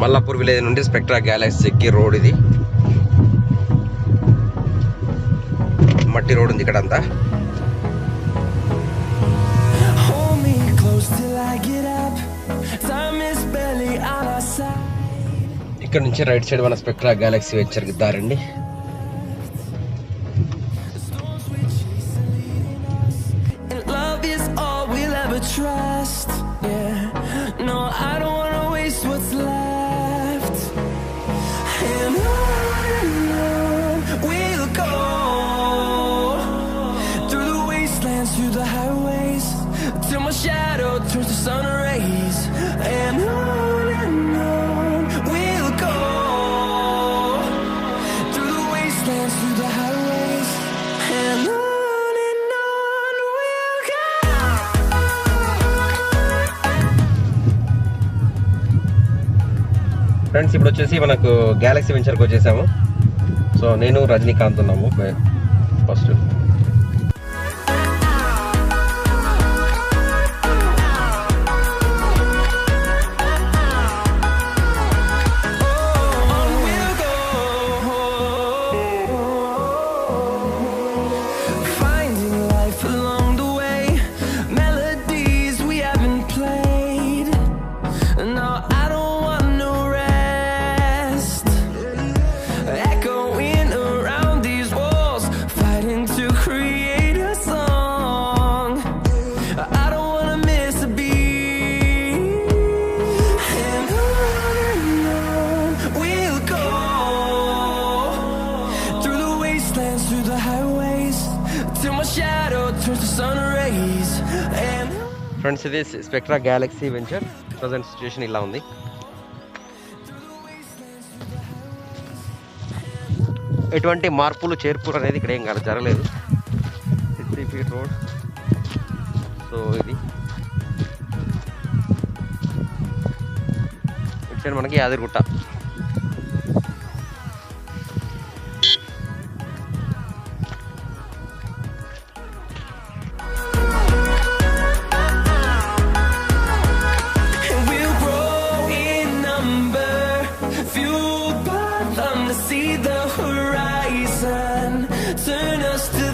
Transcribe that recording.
Mallapur village నుండి Spectra గ్యాలక్సీకి road ఇది. మట్టి రోడ్ ఉంది ఇక్కడ అంతా. ఇక్కడ నుంచి రైట్ సైడ్ మన స్పెక్ట్రా గ్యాలక్సీ వెంచర్కి దారండి. Trust, yeah. No, I don't wanna waste what's left. And on we'll go, through the wastelands, through the highways, till my shadow turns to sun rays. And on we'll go, through the wastelands, through the highways, and on. Friends ఇప్పుడు వచ్చేసి మనకు Galaxy వెంచర్కి వచ్చేసాము. So నేను రజనీకాంత్ ఉన్నాము first. Friends ఇది spectra Galaxy venture present situation ఇలా ఉంది. ఎటువంటి మార్పులు చేర్పులు అనేది ఇక్కడ ఏం జరగలేదు. 60 feet రోడ్. సో ఇది ఇటు సైడ్ మనకి యాదగిరిగుట్ట. Turn us to